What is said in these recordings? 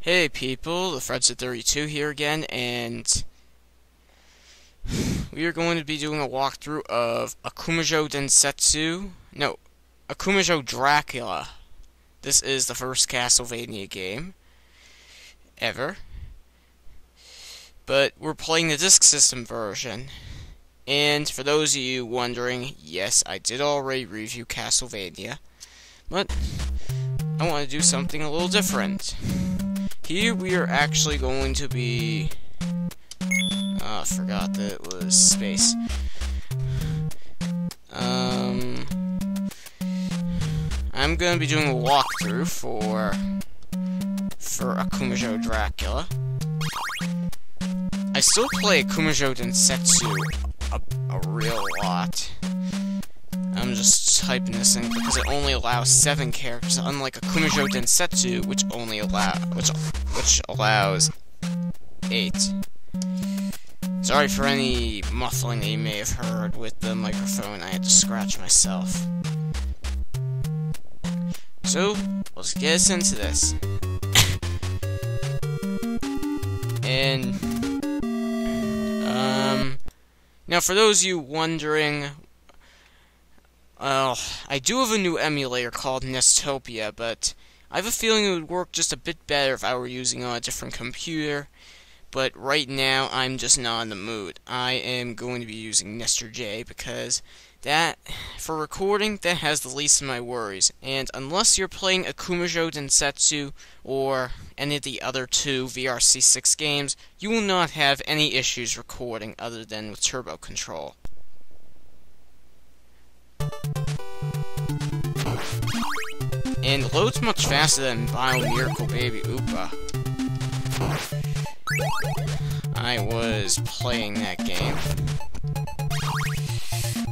Hey people, the Fred's at 32 here again, and we are going to be doing a walkthrough of Akumajou Dracula. This is the first Castlevania game ever, but we're playing the disc system version. And for those of you wondering, yes, I did already review Castlevania, but I want to do something a little different. Here we are actually going to be... Oh, I forgot that it was space. I'm going to be doing a walkthrough for Akumajou Dracula. I still play Akumajou Densetsu a real lot. I'm just typing this in because it only allows 7 characters, unlike Akumajou Densetsu, which allows 8. Sorry for any muffling that you may have heard with the microphone. I had to scratch myself. So let's get us into this. And now for those of you wondering, I do have a new emulator called Nestopia, but I have a feeling it would work just a bit better if I were using it on a different computer. But right now, I'm just not in the mood. I am going to be using Nestor J because that, for recording, that has the least of my worries. And unless you're playing Akumajou Densetsu or any of the other 2 VRC6 games, you will not have any issues recording other than with turbo control. And it loads much faster than Bio Miracle Baby Oopa. I was playing that game,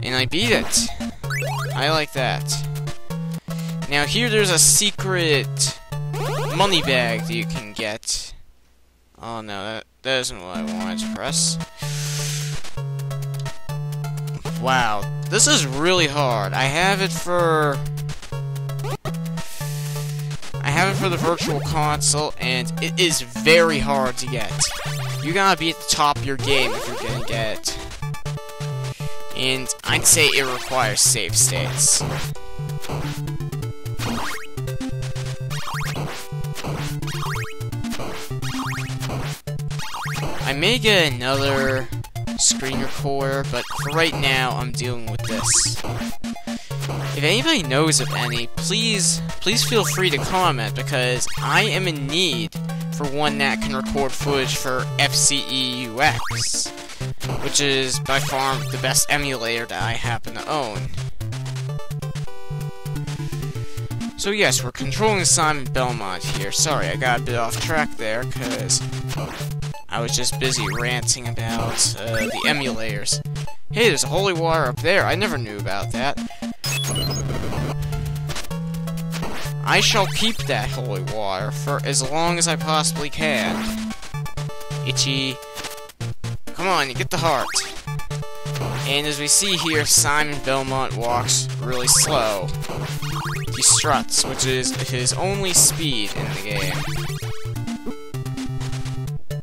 and I beat it. I like that. Now here there's a secret money bag that you can get. Oh no, that isn't what I wanted to press. Wow, this is really hard. I have it for the Virtual Console, and it is very hard to get. You gotta be at the top of your game if you're gonna get it. And I'd say it requires save states. I may get another screen recorder, but for right now, I'm dealing with this. If anybody knows of any, please feel free to comment, because I am in need for one that can record footage for FCEUX, which is by far the best emulator that I happen to own. So yes, we're controlling Simon Belmont here. Sorry, I got a bit off track there, because I was just busy ranting about the emulators. Hey, there's a holy water up there. I never knew about that. I shall keep that holy water for as long as I possibly can. Itchy. Come on, you get the heart. And as we see here, Simon Belmont walks really slow. He struts, which is his only speed in the game.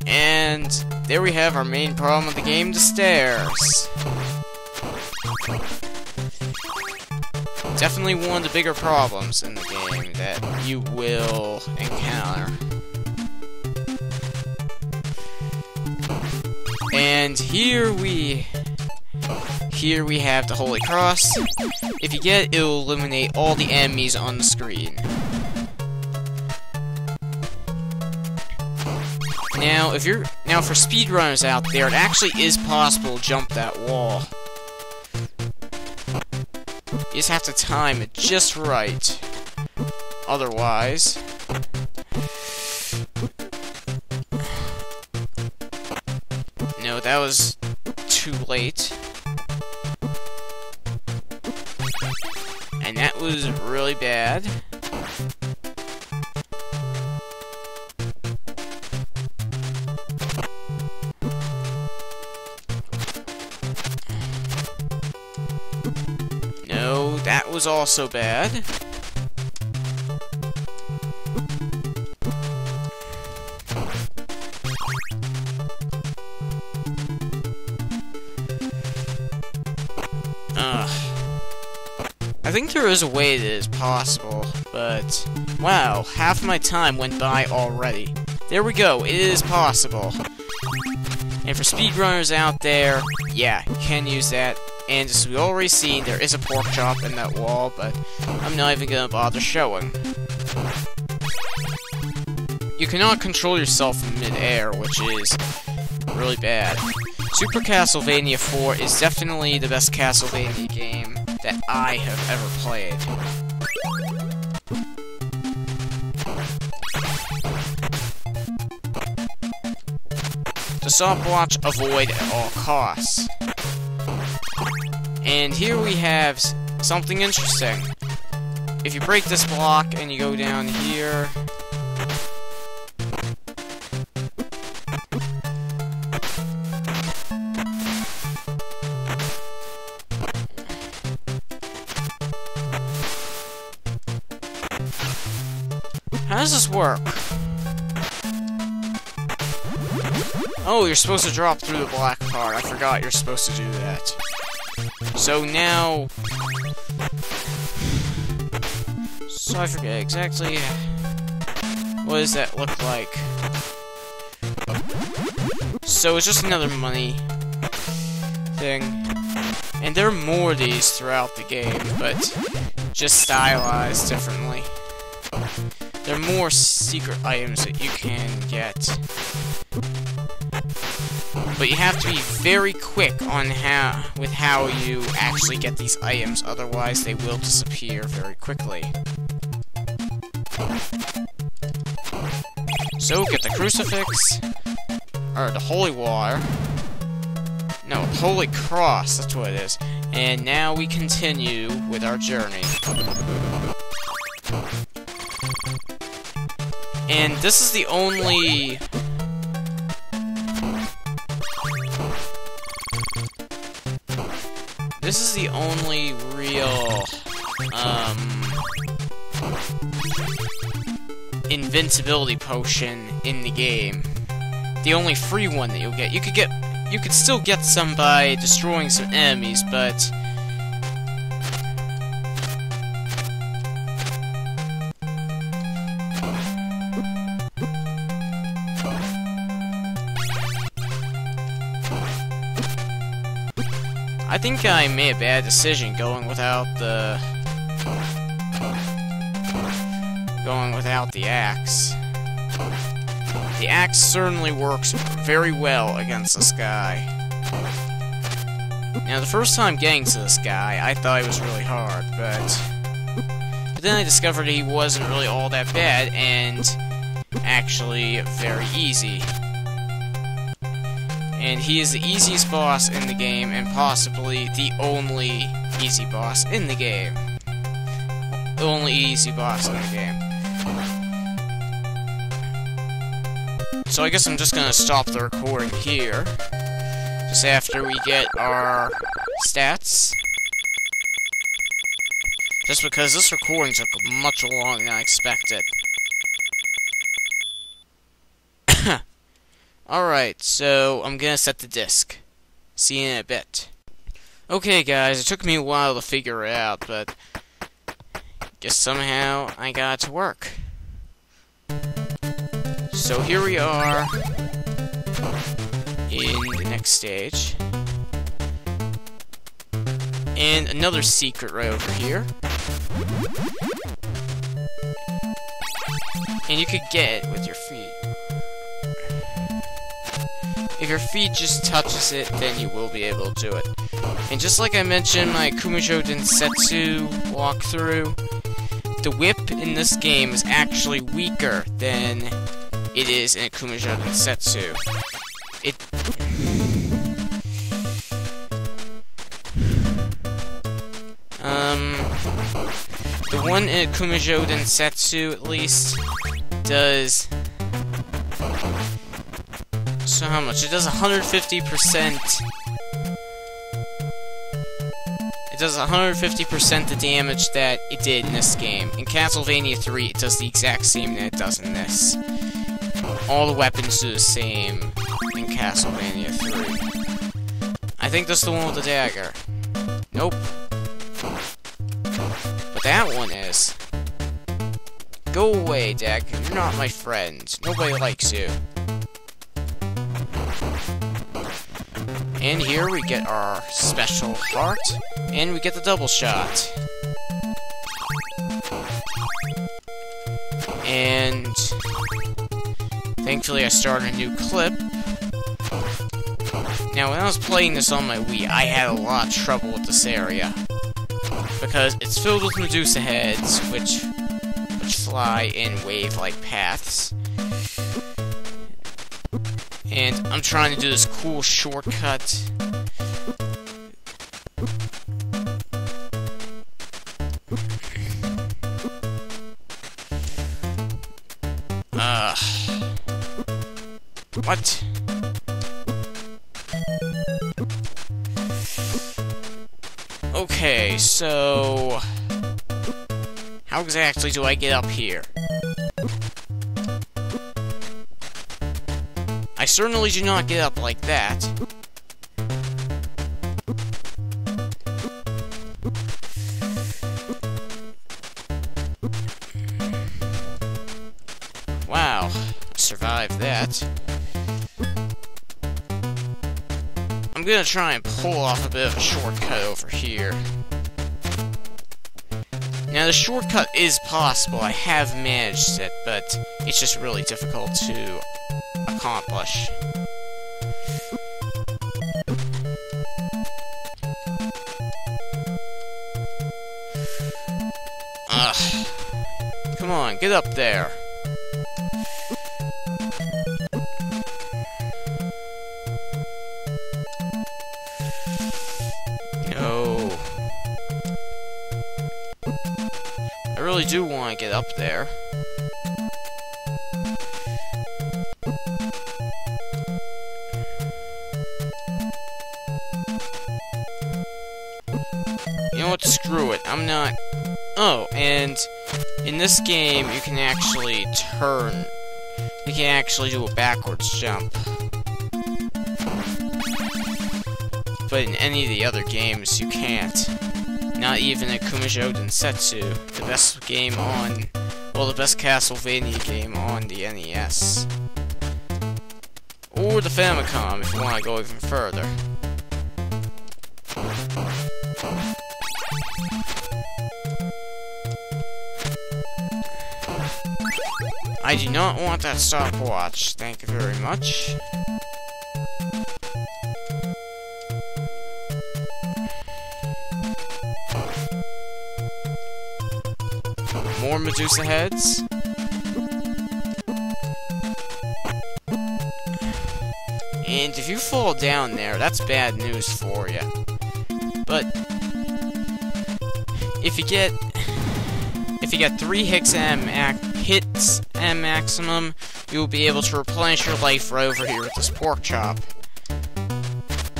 And there we have our main problem of the game, the stairs. Definitely one of the bigger problems in the game that you will encounter. And here we have the Holy Cross. If you get it, it'll eliminate all the enemies on the screen. Now, for speedrunners out there, it actually is possible to jump that wall. You just have to time it just right. Otherwise... No, that was too late. And that was really bad. That was also bad. I think there is a way that is possible, but... Wow, half my time went by already. There we go, it is possible. And for speedrunners out there, yeah, you can use that. And as we already seen, there is a pork chop in that wall, but I'm not even gonna bother showing. You cannot control yourself in mid-air, which is really bad. Super Castlevania 4 is definitely the best Castlevania game that I have ever played. The stopwatch avoid at all costs. And here we have something interesting. If you break this block and you go down here... How does this work? Oh, you're supposed to drop through the black part. I forgot you're supposed to do that. So now... So I forget exactly... What does that look like? So it's just another money thing. And there are more of these throughout the game, but just stylized differently. There are more secret items that you can get. But you have to be very quick on how you actually get these items, otherwise they will disappear very quickly. So get the crucifix, or the holy water. No, holy cross, that's what it is. And now we continue with our journey. And this is the only... This is the only real, Invincibility Potion in the game. The only free one that you'll get. You could still get some by destroying some enemies, but... I think I made a bad decision going without the axe. The axe certainly works very well against this guy. Now, the first time getting to this guy, I thought it was really hard, but then I discovered he wasn't really all that bad, and actually very easy. And he is the easiest boss in the game, and possibly the only easy boss in the game. The only easy boss in the game. So I guess I'm just gonna stop the recording here. Just after we get our stats. Just because this recording took much longer than I expected. Alright, so I'm gonna set the disc. See you in a bit. Okay guys, it took me a while to figure it out, but guess somehow I got it to work. So here we are in the next stage. And another secret right over here. And you could get it with your feet. If your feet just touches it, then you will be able to do it. And just like I mentioned, my Akumajou Densetsu walkthrough, the whip in this game is actually weaker than it is in Akumajou Densetsu. The one in Akumajou Densetsu, at least, does... So how much? It does 150%. It does 150% the damage that it did in this game. In Castlevania 3, it does the exact same that it does in this. All the weapons do the same in Castlevania 3. I think that's the one with the dagger. Nope. But that one is. Go away, Dak. You're not my friend. Nobody likes you. And here we get our special heart, and we get the double shot. And thankfully I started a new clip. Now when I was playing this on my Wii, I had a lot of trouble with this area. Because it's filled with Medusa heads, which fly in wave-like paths. And I'm trying to do this cool shortcut. What? Okay, so how exactly do I get up here? I certainly do not get up like that. Wow, survived that. I'm gonna try and pull off a bit of a shortcut over here. Now, the shortcut is possible. I have managed it, but it's just really difficult to accomplish. Ugh. Come on, get up there. No. I really do want to get up there. You know what, screw it, I'm not... Oh, and in this game, you can actually turn. You can actually do a backwards jump. But in any of the other games, you can't. Not even Akumajou Dracula, the best game on... Well, the best Castlevania game on the NES. Or the Famicom, if you want to go even further. I do not want that stopwatch, thank you very much. More Medusa heads. And if you fall down there, that's bad news for you. But if you get 3 hits and maximum, you'll be able to replenish your life right over here with this pork chop.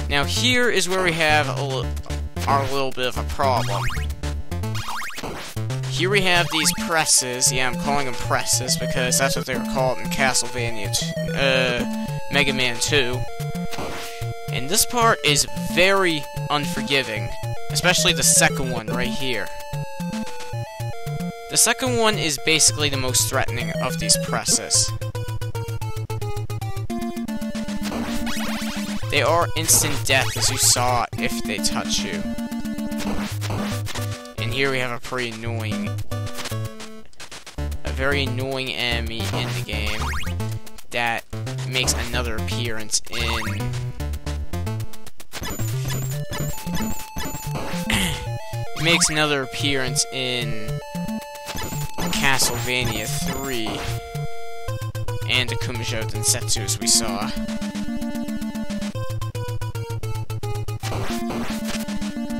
Now here is where we have our little bit of a problem. Here we have these presses. Yeah, I'm calling them presses because that's what they were called in Castlevania, Mega Man 2. And this part is very unforgiving, especially the second one right here. The second one is basically the most threatening of these presses. They are instant death, as you saw, if they touch you. And here we have a very annoying enemy in the game that makes another appearance in... makes another appearance in Castlevania 3 and Akumajou Dracula, as we saw.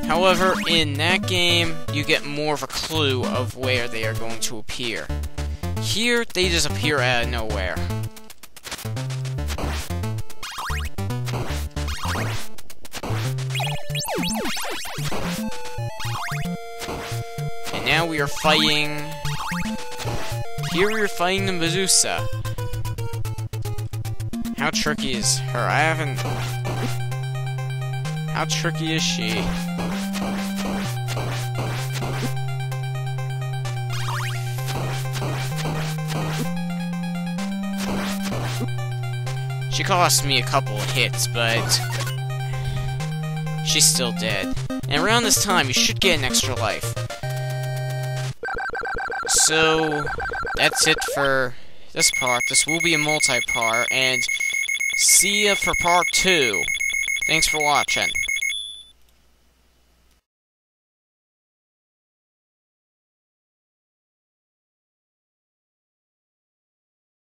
However, in that game, you get more of a clue of where they are going to appear. Here, they just appear out of nowhere. And now we are fighting... Here we are fighting the Mezuzah. How tricky is her? How tricky is she? She cost me a couple of hits, but she's still dead. And around this time, you should get an extra life. So, that's it for this part. This will be a multi-part, and see ya for part 2. Thanks for watching.